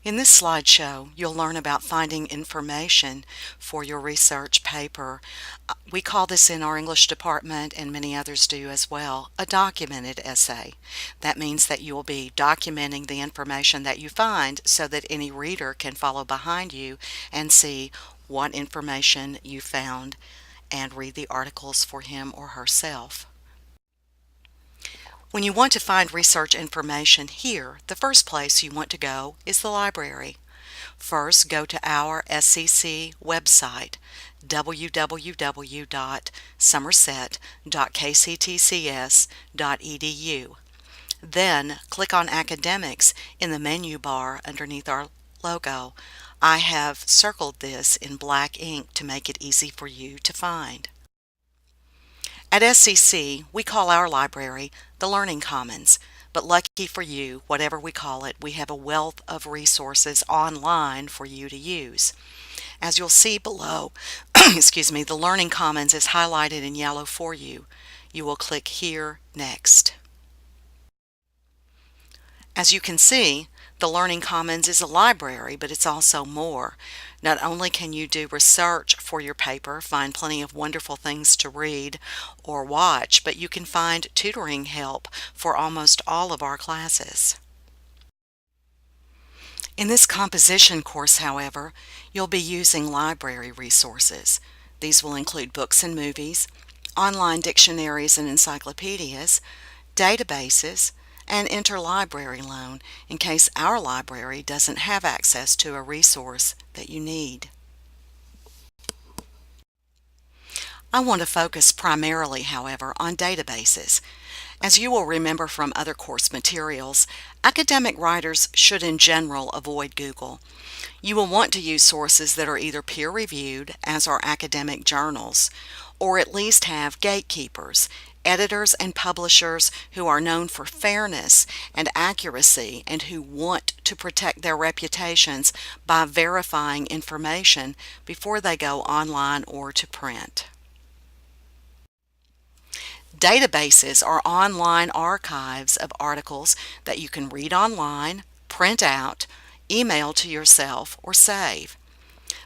In this slideshow, you'll learn about finding information for your research paper. We call this in our English department, and many others do as well, a documented essay. That means that you will be documenting the information that you find so that any reader can follow behind you and see what information you found and read the articles for him or herself. When you want to find research information here, the first place you want to go is the library. First, go to our SCC website, www.somerset.kctcs.edu. Then, click on Academics in the menu bar underneath our logo. I have circled this in black ink to make it easy for you to find. At SCC, we call our library the Learning Commons, but lucky for you, whatever we call it, we have a wealth of resources online for you to use. As you'll see below, excuse me, the Learning Commons is highlighted in yellow for you. You will click here next. As you can see, the Learning Commons is a library, but it's also more. Not only can you do research for your paper, find plenty of wonderful things to read or watch, but you can find tutoring help for almost all of our classes. In this composition course, however, you'll be using library resources. These will include books and movies, online dictionaries and encyclopedias, databases, and interlibrary loan in case our library doesn't have access to a resource that you need. I want to focus primarily, however, on databases. As you will remember from other course materials, academic writers should in general avoid Google. You will want to use sources that are either peer-reviewed, as are academic journals, or at least have gatekeepers, editors and publishers who are known for fairness and accuracy and who want to protect their reputations by verifying information before they go online or to print. Databases are online archives of articles that you can read online, print out, email to yourself, or save.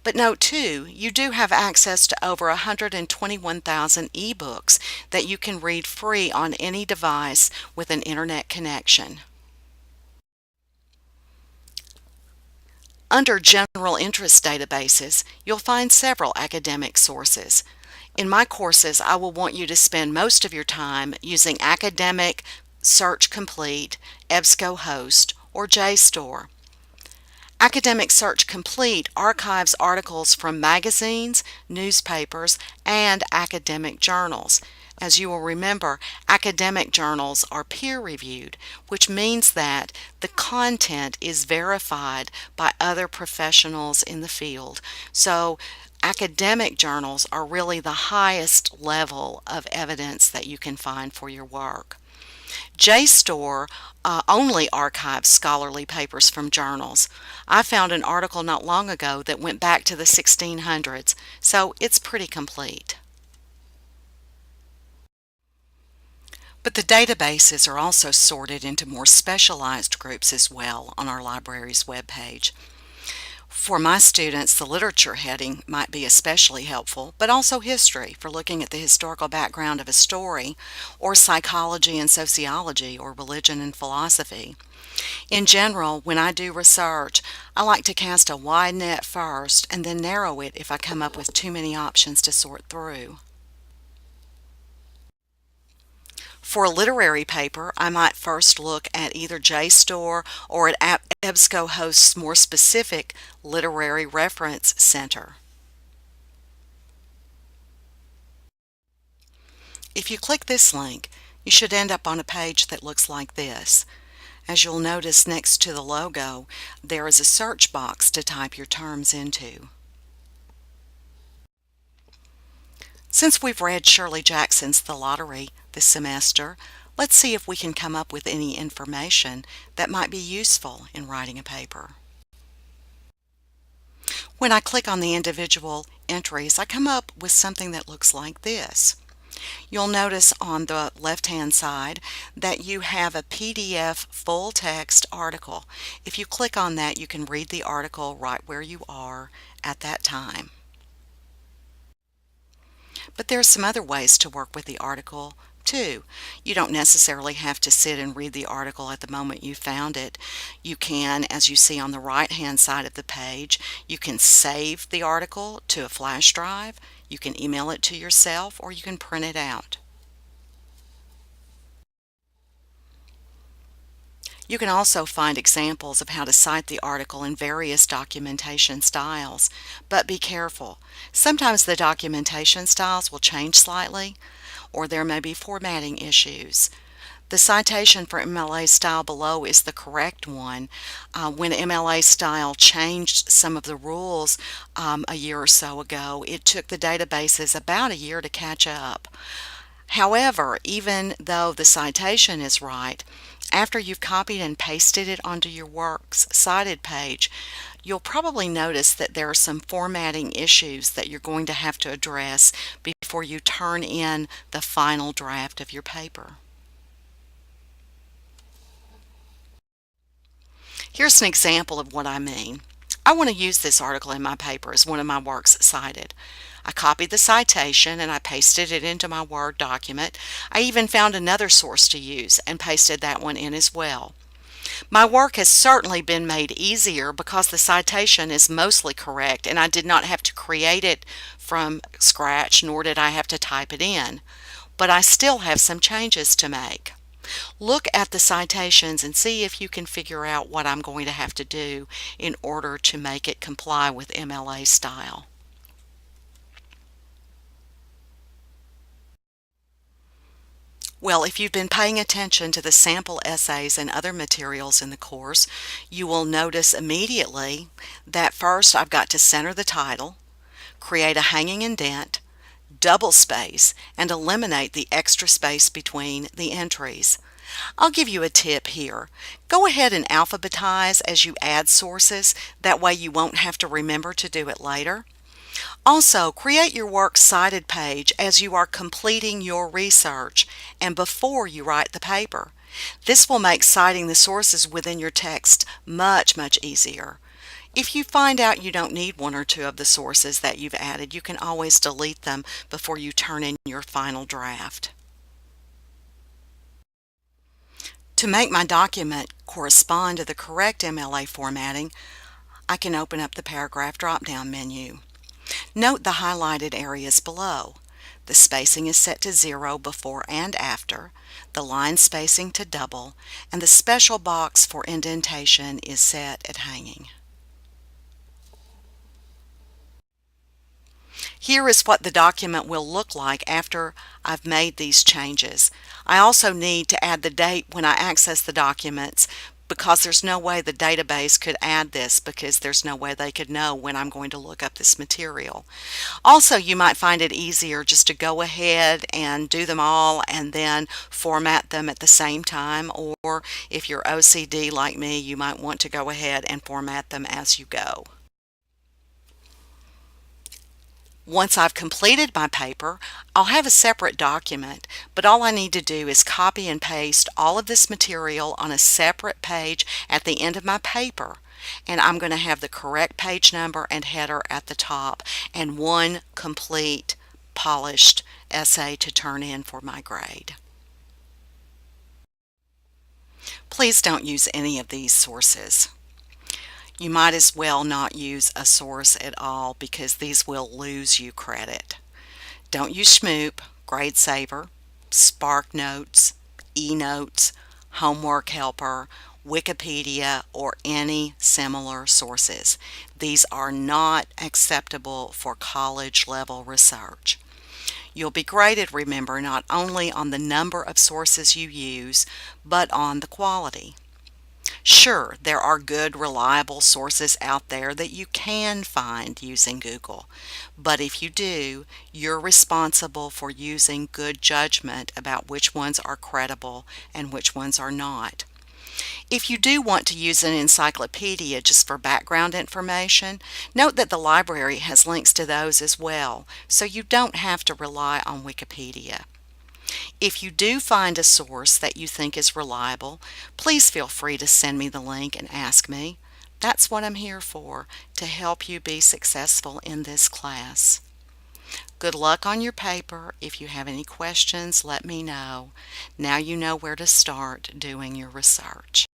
But note too, you do have access to over 121,000 ebooks that you can read free on any device with an internet connection. Under General Interest Databases, you'll find several academic sources. In my courses, I will want you to spend most of your time using Academic Search Complete, EBSCOhost, or JSTOR. Academic Search Complete archives articles from magazines, newspapers, and academic journals. As you will remember, academic journals are peer-reviewed, which means that the content is verified by other professionals in the field. So, academic journals are really the highest level of evidence that you can find for your work. JSTOR only archives scholarly papers from journals. I found an article not long ago that went back to the 1600s, so it's pretty complete. But the databases are also sorted into more specialized groups as well on our library's webpage. For my students, the literature heading might be especially helpful, but also history for looking at the historical background of a story, or psychology and sociology, or religion and philosophy. In general, when I do research, I like to cast a wide net first and then narrow it if I come up with too many options to sort through. For a literary paper, I might first look at either JSTOR or at EBSCOhost's more specific Literary Reference Center. If you click this link, you should end up on a page that looks like this. As you'll notice next to the logo, there is a search box to type your terms into. Since we've read Shirley Jackson's The Lottery this semester, let's see if we can come up with any information that might be useful in writing a paper. When I click on the individual entries, I come up with something that looks like this. You'll notice on the left-hand side that you have a PDF full text article. If you click on that, you can read the article right where you are at that time. But there are some other ways to work with the article too. You don't necessarily have to sit and read the article at the moment you found it. You can, as you see on the right hand side of the page, you can save the article to a flash drive, you can email it to yourself, or you can print it out. You can also find examples of how to cite the article in various documentation styles, but be careful. Sometimes the documentation styles will change slightly, or there may be formatting issues. The citation for MLA style below is the correct one. When MLA style changed some of the rules a year or so ago, it took the databases about a year to catch up. However, even though the citation is right, after you've copied and pasted it onto your Works Cited page, you'll probably notice that there are some formatting issues that you're going to have to address before you turn in the final draft of your paper. Here's an example of what I mean. I want to use this article in my paper as one of my works cited. I copied the citation and I pasted it into my Word document. I even found another source to use and pasted that one in as well. My work has certainly been made easier because the citation is mostly correct and I did not have to create it from scratch, nor did I have to type it in. But I still have some changes to make. Look at the citations and see if you can figure out what I'm going to have to do in order to make it comply with MLA style. Well, if you've been paying attention to the sample essays and other materials in the course, you will notice immediately that first I've got to center the title, create a hanging indent, double space, and eliminate the extra space between the entries. I'll give you a tip here. Go ahead and alphabetize as you add sources. That way you won't have to remember to do it later. Also, create your Works Cited page as you are completing your research and before you write the paper. This will make citing the sources within your text much easier. If you find out you don't need one or two of the sources that you've added, you can always delete them before you turn in your final draft. To make my document correspond to the correct MLA formatting, I can open up the paragraph drop-down menu. Note the highlighted areas below. The spacing is set to 0 before and after, the line spacing to double, and the special box for indentation is set at hanging. Here is what the document will look like after I've made these changes. I also need to add the date when I access the documents because there's no way the database could add this because there's no way they could know when I'm going to look up this material. Also, you might find it easier just to go ahead and do them all and then format them at the same time, or if you're OCD like me, you might want to go ahead and format them as you go. Once I've completed my paper, I'll have a separate document, but all I need to do is copy and paste all of this material on a separate page at the end of my paper, and I'm going to have the correct page number and header at the top and one complete, polished essay to turn in for my grade. Please don't use any of these sources. You might as well not use a source at all because these will lose you credit. Don't use Schmoop, GradeSaver, SparkNotes, eNotes, Homework Helper, Wikipedia, or any similar sources. These are not acceptable for college level research. You'll be graded, remember, not only on the number of sources you use, but on the quality. Sure, there are good, reliable sources out there that you can find using Google, but if you do, you're responsible for using good judgment about which ones are credible and which ones are not. If you do want to use an encyclopedia just for background information, note that the library has links to those as well, so you don't have to rely on Wikipedia. If you do find a source that you think is reliable, please feel free to send me the link and ask me. That's what I'm here for, to help you be successful in this class. Good luck on your paper. If you have any questions, let me know. Now you know where to start doing your research.